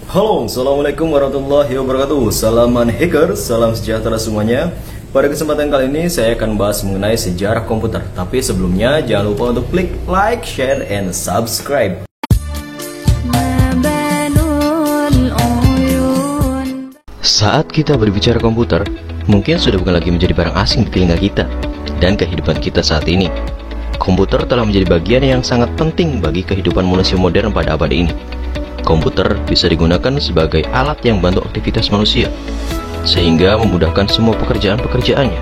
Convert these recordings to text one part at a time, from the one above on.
Halo, Assalamualaikum warahmatullahi wabarakatuh. Salaman hacker, salam sejahtera semuanya. Pada kesempatan kali ini saya akan bahas mengenai sejarah komputer. Tapi sebelumnya jangan lupa untuk klik like, share, and subscribe. Saat kita berbicara komputer, mungkin sudah bukan lagi menjadi barang asing di telinga kita dan kehidupan kita saat ini. Komputer telah menjadi bagian yang sangat penting bagi kehidupan manusia modern pada abad ini. Komputer bisa digunakan sebagai alat yang membantu aktivitas manusia, sehingga memudahkan semua pekerjaan-pekerjaannya.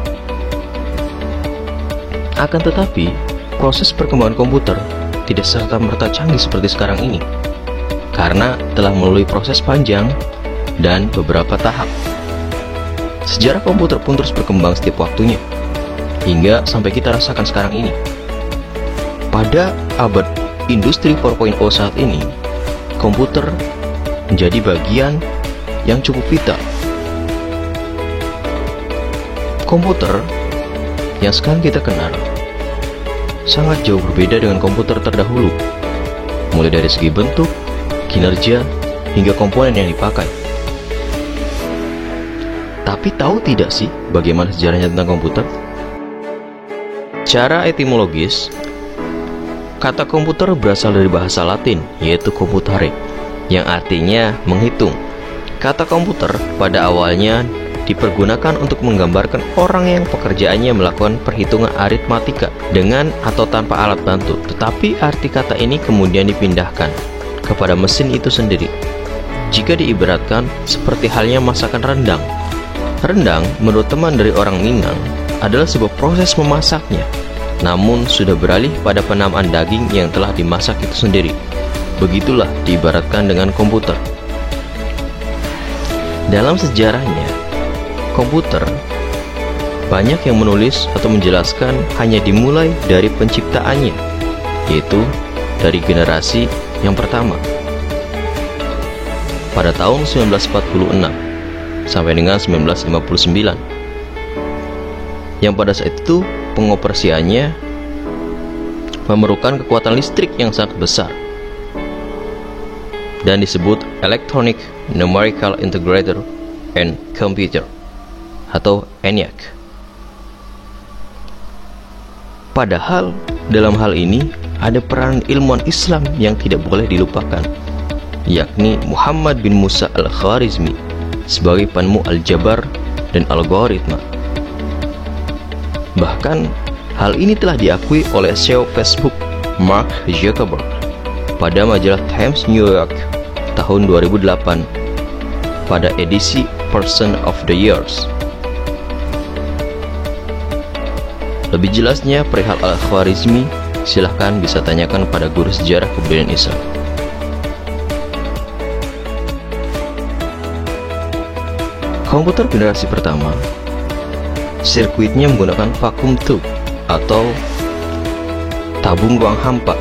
Akan tetapi, proses perkembangan komputer tidak serta-merta canggih seperti sekarang ini, karena telah melalui proses panjang dan beberapa tahap. Sejarah komputer pun terus berkembang setiap waktunya, hingga sampai kita rasakan sekarang ini. Pada abad industri 4.0 saat ini, komputer menjadi bagian yang cukup vital. Komputer yang sekarang kita kenal sangat jauh berbeda dengan komputer terdahulu, mulai dari segi bentuk, kinerja, hingga komponen yang dipakai. Tapi tahu tidak sih bagaimana sejarahnya tentang komputer? Secara etimologis, kata komputer berasal dari bahasa Latin, yaitu computare, yang artinya menghitung. Kata komputer pada awalnya dipergunakan untuk menggambarkan orang yang pekerjaannya melakukan perhitungan aritmatika dengan atau tanpa alat bantu. Tetapi arti kata ini kemudian dipindahkan kepada mesin itu sendiri. Jika diibaratkan seperti halnya masakan rendang. Rendang, menurut teman dari orang Minang, adalah sebuah proses memasaknya, namun sudah beralih pada penamaan daging yang telah dimasak itu sendiri. Begitulah diibaratkan dengan komputer. Dalam sejarahnya, komputer banyak yang menulis atau menjelaskan hanya dimulai dari penciptaannya, yaitu dari generasi yang pertama pada tahun 1946 sampai dengan 1959, yang pada saat itu pengoperasiannya memerlukan kekuatan listrik yang sangat besar dan disebut Electronic Numerical Integrator and Computer atau ENIAC. Padahal dalam hal ini ada peran ilmuwan Islam yang tidak boleh dilupakan, yakni Muhammad bin Musa al-Khwarizmi sebagai penemu aljabar dan algoritma. Bahkan hal ini telah diakui oleh CEO Facebook Mark Zuckerberg pada majalah Times New York tahun 2008 pada edisi Person of the Years. Lebih jelasnya perihal Al-Khwarizmi, silahkan bisa tanyakan pada guru sejarah kebudayaan Islam. Komputer generasi pertama, sirkuitnya menggunakan vacuum tube atau tabung ruang hampa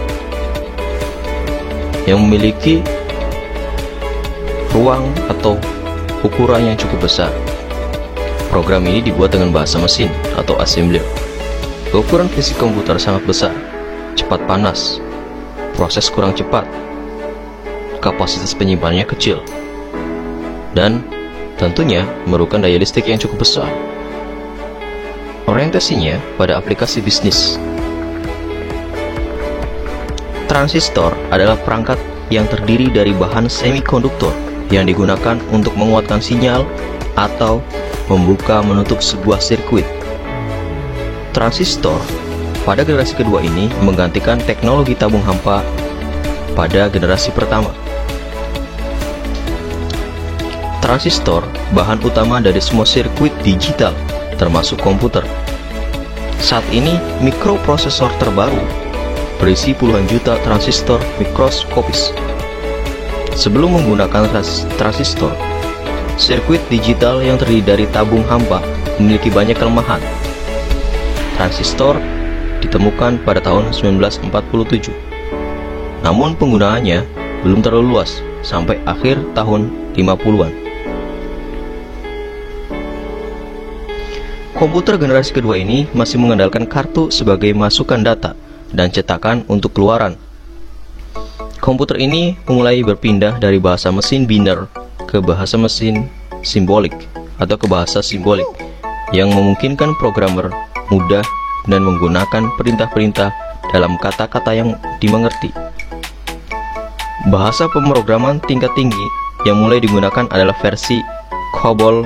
yang memiliki ruang atau ukuran yang cukup besar. Program ini dibuat dengan bahasa mesin atau assembler. Ukuran fisik komputer sangat besar, cepat panas, proses kurang cepat, kapasitas penyimpanannya kecil, dan tentunya memerlukan daya listrik yang cukup besar. Orientasinya pada aplikasi bisnis. Transistor adalah perangkat yang terdiri dari bahan semikonduktor yang digunakan untuk menguatkan sinyal atau membuka menutup sebuah sirkuit. Transistor pada generasi kedua ini menggantikan teknologi tabung hampa pada generasi pertama. Transistor bahan utama dari semua sirkuit digital, termasuk komputer. Saat ini, mikroprosesor terbaru berisi puluhan juta transistor mikroskopis. Sebelum menggunakan transistor, sirkuit digital yang terdiri dari tabung hampa memiliki banyak kelemahan. Transistor ditemukan pada tahun 1947, namun penggunaannya belum terlalu luas sampai akhir tahun 50-an. Komputer generasi kedua ini masih mengandalkan kartu sebagai masukan data dan cetakan untuk keluaran. Komputer ini mulai berpindah dari bahasa mesin biner ke bahasa mesin simbolik atau ke bahasa simbolik yang memungkinkan programmer mudah dan menggunakan perintah-perintah dalam kata-kata yang dimengerti. Bahasa pemrograman tingkat tinggi yang mulai digunakan adalah versi COBOL,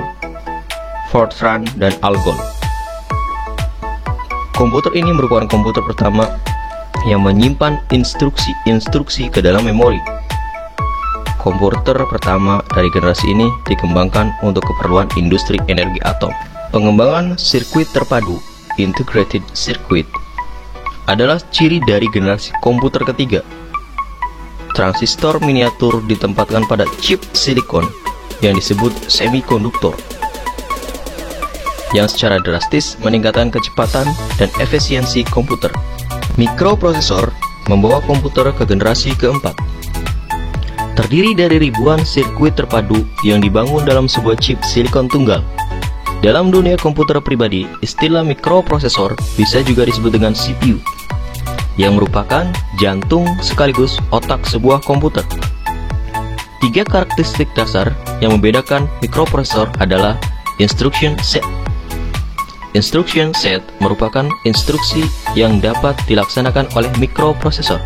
Fortran, dan ALGOL. Komputer ini merupakan komputer pertama yang menyimpan instruksi-instruksi ke dalam memori. Komputer pertama dari generasi ini dikembangkan untuk keperluan industri energi atom. Pengembangan sirkuit terpadu (integrated circuit) adalah ciri dari generasi komputer ketiga. Transistor miniatur ditempatkan pada chip silikon yang disebut semikonduktor, yang secara drastis meningkatkan kecepatan dan efisiensi komputer. Mikroprosesor membawa komputer ke generasi keempat. Terdiri dari ribuan sirkuit terpadu yang dibangun dalam sebuah chip silikon tunggal. Dalam dunia komputer pribadi, istilah mikroprosesor bisa juga disebut dengan CPU, yang merupakan jantung sekaligus otak sebuah komputer. Tiga karakteristik dasar yang membedakan mikroprosesor adalah instruction set. Instruction set merupakan instruksi yang dapat dilaksanakan oleh mikroprosesor.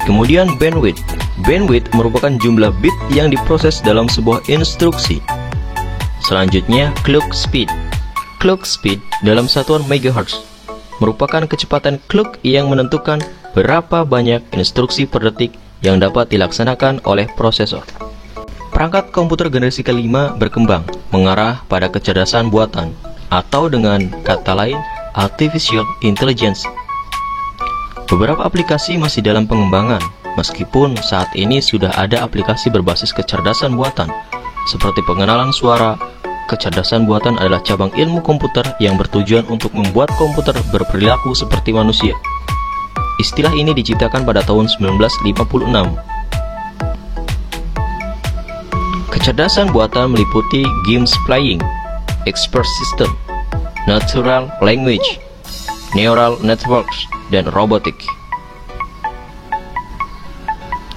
Kemudian bandwidth. Bandwidth merupakan jumlah bit yang diproses dalam sebuah instruksi. Selanjutnya clock speed. Clock speed dalam satuan megahertz merupakan kecepatan clock yang menentukan berapa banyak instruksi per detik yang dapat dilaksanakan oleh prosesor. Perangkat komputer generasi kelima berkembang mengarah pada kecerdasan buatan, atau dengan kata lain, artificial intelligence. Beberapa aplikasi masih dalam pengembangan, meskipun saat ini sudah ada aplikasi berbasis kecerdasan buatan, seperti pengenalan suara. Kecerdasan buatan adalah cabang ilmu komputer yang bertujuan untuk membuat komputer berperilaku seperti manusia. Istilah ini diciptakan pada tahun 1956. Kecerdasan buatan meliputi games playing, expert system, natural language, neural networks, dan robotik.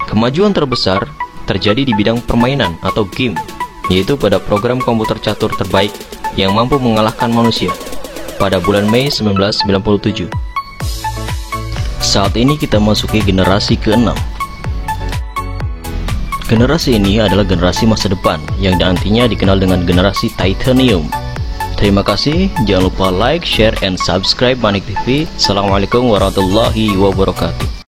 Kemajuan terbesar terjadi di bidang permainan atau game, yaitu pada program komputer catur terbaik yang mampu mengalahkan manusia pada bulan Mei 1997. Saat ini kita masuki generasi ke-6. Generasi ini adalah generasi masa depan yang nantinya dikenal dengan generasi Titanium. Terima kasih, jangan lupa like, share, and subscribe Manik TV. Assalamualaikum warahmatullahi wabarakatuh.